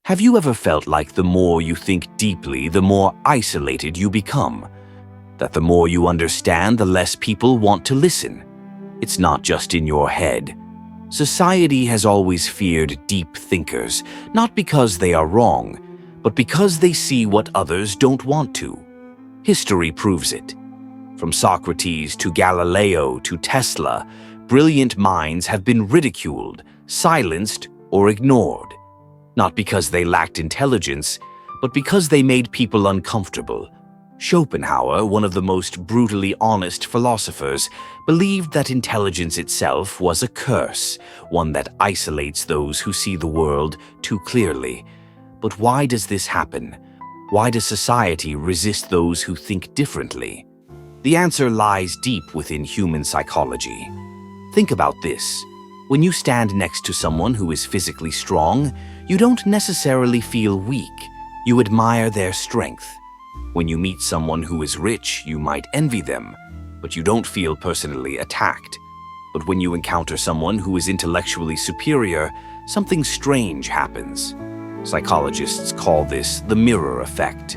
Have you ever felt like the more you think deeply, the more isolated you become? That the more you understand, the less people want to listen? It's not just in your head. Society has always feared deep thinkers, not because they are wrong, but because they see what others don't want to. History proves it. From Socrates to Galileo to Tesla, brilliant minds have been ridiculed, silenced, or ignored. Not because they lacked intelligence, but because they made people uncomfortable. Schopenhauer, one of the most brutally honest philosophers, believed that intelligence itself was a curse, one that isolates those who see the world too clearly. But why does this happen? Why does society resist those who think differently? The answer lies deep within human psychology. Think about this. When you stand next to someone who is physically strong, you don't necessarily feel weak. You admire their strength. When you meet someone who is rich, you might envy them, but you don't feel personally attacked. But when you encounter someone who is intellectually superior, something strange happens. Psychologists call this the mirror effect.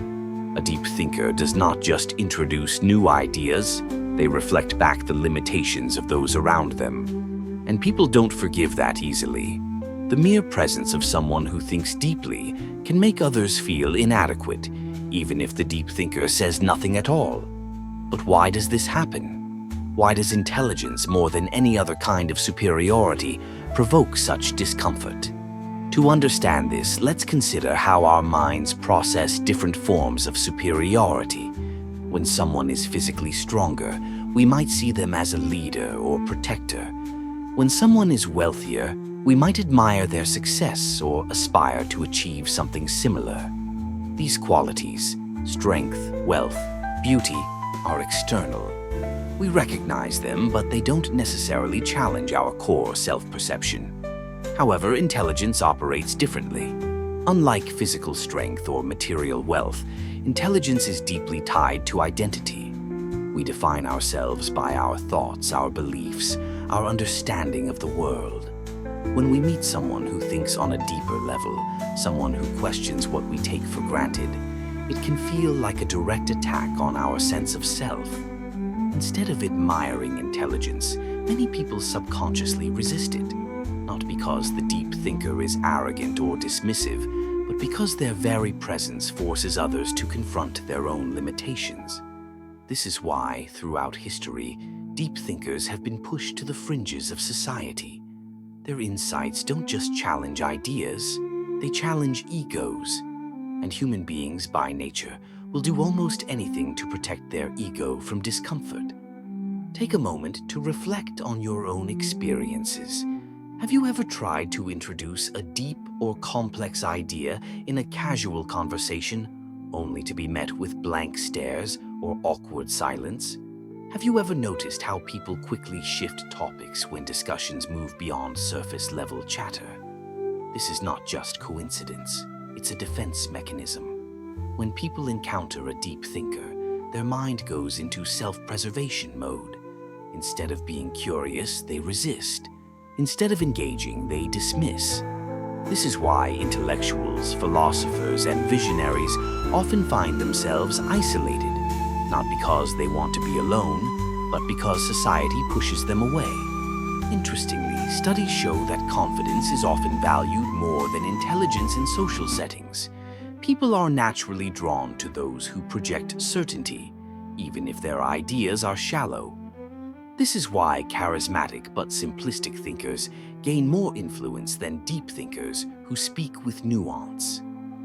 A deep thinker does not just introduce new ideas, they reflect back the limitations of those around them. And people don't forgive that easily. The mere presence of someone who thinks deeply can make others feel inadequate, even if the deep thinker says nothing at all. But why does this happen? Why does intelligence, more than any other kind of superiority, provoke such discomfort? To understand this, let's consider how our minds process different forms of superiority. When someone is physically stronger, we might see them as a leader or protector. When someone is wealthier, we might admire their success or aspire to achieve something similar. These qualities, strength, wealth, beauty, are external. We recognize them, but they don't necessarily challenge our core self-perception. However, intelligence operates differently. Unlike physical strength or material wealth, intelligence is deeply tied to identity. We define ourselves by our thoughts, our beliefs, our understanding of the world. When we meet someone who thinks on a deeper level, someone who questions what we take for granted, it can feel like a direct attack on our sense of self. Instead of admiring intelligence, many people subconsciously resist it, not because the deep thinker is arrogant or dismissive, but because their very presence forces others to confront their own limitations. This is why, throughout history, deep thinkers have been pushed to the fringes of society. Their insights don't just challenge ideas, they challenge egos. And human beings, by nature, will do almost anything to protect their ego from discomfort. Take a moment to reflect on your own experiences. Have you ever tried to introduce a deep or complex idea in a casual conversation, only to be met with blank stares or awkward silence? Have you ever noticed how people quickly shift topics when discussions move beyond surface-level chatter? This is not just coincidence, it's a defense mechanism. When people encounter a deep thinker, their mind goes into self-preservation mode. Instead of being curious, they resist. Instead of engaging, they dismiss. This is why intellectuals, philosophers, and visionaries often find themselves isolated. Not because they want to be alone, but because society pushes them away. Interestingly, studies show that confidence is often valued more than intelligence in social settings. People are naturally drawn to those who project certainty, even if their ideas are shallow. This is why charismatic but simplistic thinkers gain more influence than deep thinkers who speak with nuance.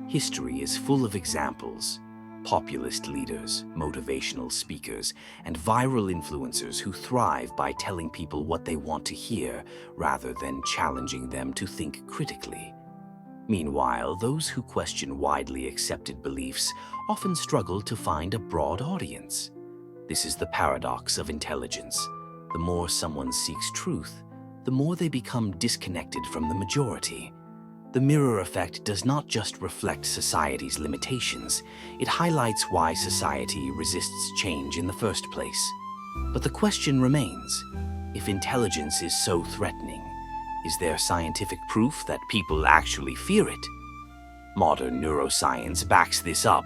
History is full of examples. Populist leaders, motivational speakers, and viral influencers who thrive by telling people what they want to hear rather than challenging them to think critically. Meanwhile, those who question widely accepted beliefs often struggle to find a broad audience. This is the paradox of intelligence. The more someone seeks truth, the more they become disconnected from the majority. The mirror effect does not just reflect society's limitations, it highlights why society resists change in the first place. But the question remains, if intelligence is so threatening, is there scientific proof that people actually fear it? Modern neuroscience backs this up.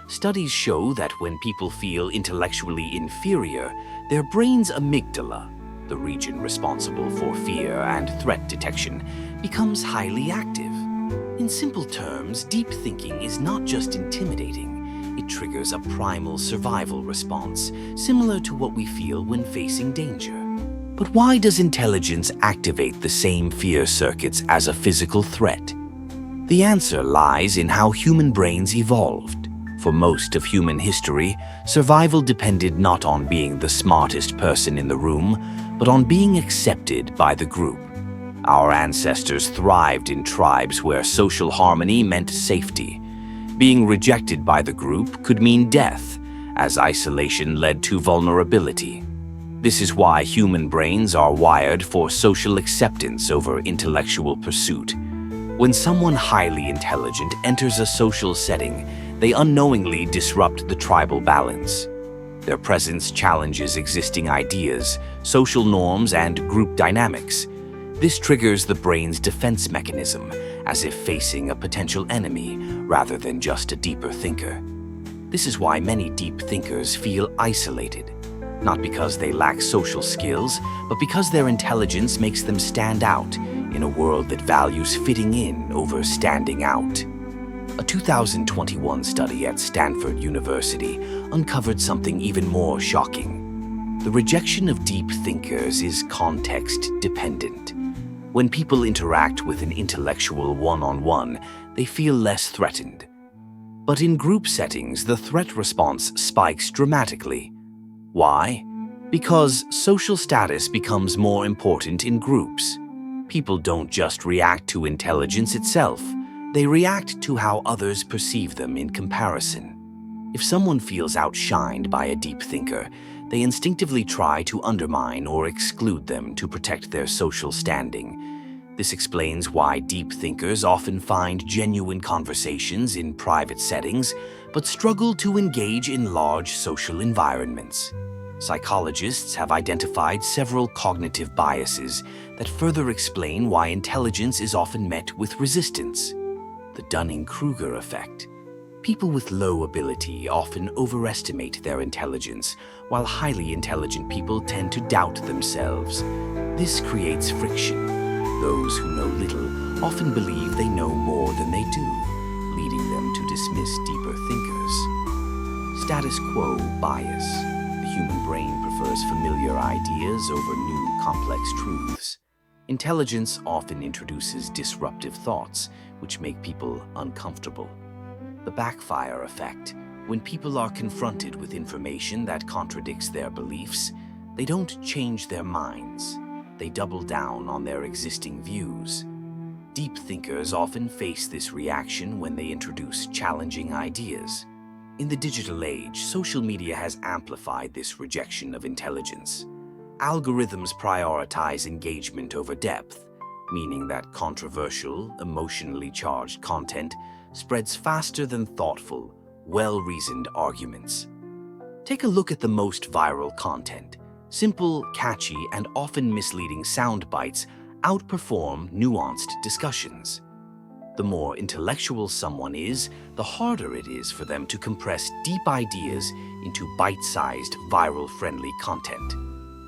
Studies show that when people feel intellectually inferior, their brain's amygdala, the region responsible for fear and threat detection, becomes highly active. In simple terms, deep thinking is not just intimidating, it triggers a primal survival response, similar to what we feel when facing danger. But why does intelligence activate the same fear circuits as a physical threat? The answer lies in how human brains evolved. For most of human history, survival depended not on being the smartest person in the room, but on being accepted by the group. Our ancestors thrived in tribes where social harmony meant safety. Being rejected by the group could mean death, as isolation led to vulnerability. This is why human brains are wired for social acceptance over intellectual pursuit. When someone highly intelligent enters a social setting, they unknowingly disrupt the tribal balance. Their presence challenges existing ideas, social norms, and group dynamics. This triggers the brain's defense mechanism, as if facing a potential enemy rather than just a deeper thinker. This is why many deep thinkers feel isolated, not because they lack social skills, but because their intelligence makes them stand out in a world that values fitting in over standing out. A 2021 study at Stanford University uncovered something even more shocking. The rejection of deep thinkers is context-dependent. When people interact with an intellectual one-on-one, they feel less threatened. But in group settings, the threat response spikes dramatically. Why? Because social status becomes more important in groups. People don't just react to intelligence itself. They react to how others perceive them in comparison. If someone feels outshined by a deep thinker, they instinctively try to undermine or exclude them to protect their social standing. This explains why deep thinkers often find genuine conversations in private settings, but struggle to engage in large social environments. Psychologists have identified several cognitive biases that further explain why intelligence is often met with resistance. The Dunning-Kruger effect. People with low ability often overestimate their intelligence, while highly intelligent people tend to doubt themselves. This creates friction. Those who know little often believe they know more than they do, leading them to dismiss deeper thinkers. Status quo bias. The human brain prefers familiar ideas over new, complex truths. Intelligence often introduces disruptive thoughts, which make people uncomfortable. The backfire effect. When people are confronted with information that contradicts their beliefs, they don't change their minds. They double down on their existing views. Deep thinkers often face this reaction when they introduce challenging ideas. In the digital age, social media has amplified this rejection of intelligence. Algorithms prioritize engagement over depth, meaning that controversial, emotionally charged content spreads faster than thoughtful, well-reasoned arguments. Take a look at the most viral content. Simple, catchy, and often misleading sound bites outperform nuanced discussions. The more intellectual someone is, the harder it is for them to compress deep ideas into bite-sized, viral-friendly content.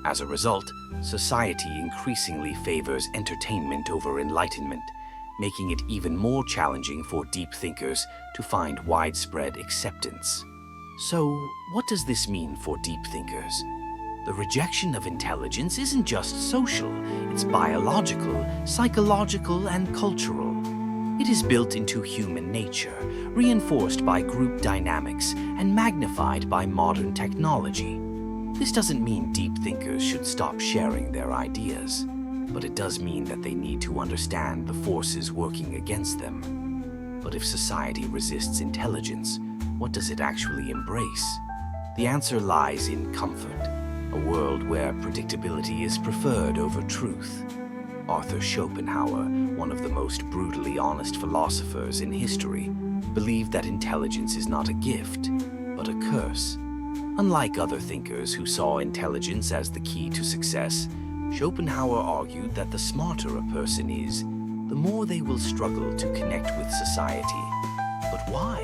As a result, society increasingly favors entertainment over enlightenment, making it even more challenging for deep thinkers to find widespread acceptance. So, what does this mean for deep thinkers? The rejection of intelligence isn't just social, it's biological, psychological, and cultural. It is built into human nature, reinforced by group dynamics, and magnified by modern technology. This doesn't mean deep thinkers should stop sharing their ideas, but it does mean that they need to understand the forces working against them. But if society resists intelligence, what does it actually embrace? The answer lies in comfort, a world where predictability is preferred over truth. Arthur Schopenhauer, one of the most brutally honest philosophers in history, believed that intelligence is not a gift, but a curse. Unlike other thinkers who saw intelligence as the key to success, Schopenhauer argued that the smarter a person is, the more they will struggle to connect with society. But why?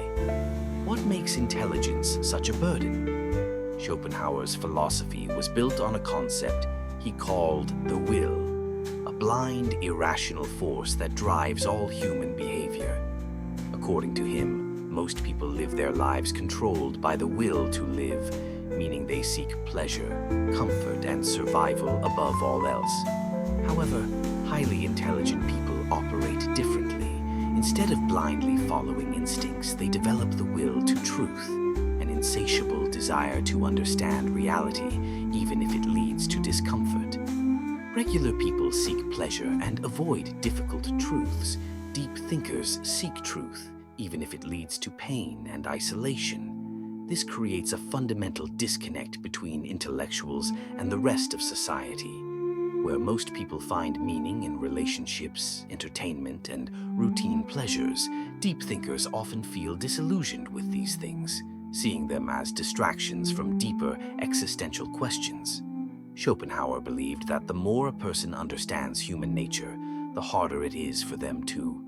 What makes intelligence such a burden? Schopenhauer's philosophy was built on a concept he called the will, a blind, irrational force that drives all human behavior. According to him, most people live their lives controlled by the will to live, meaning they seek pleasure, comfort, and survival above all else. However, highly intelligent people operate differently. Instead of blindly following instincts, they develop the will to truth, an insatiable desire to understand reality, even if it leads to discomfort. Regular people seek pleasure and avoid difficult truths. Deep thinkers seek truth, even if it leads to pain and isolation. This creates a fundamental disconnect between intellectuals and the rest of society. Where most people find meaning in relationships, entertainment, and routine pleasures, deep thinkers often feel disillusioned with these things, seeing them as distractions from deeper existential questions. Schopenhauer believed that the more a person understands human nature, the harder it is for them to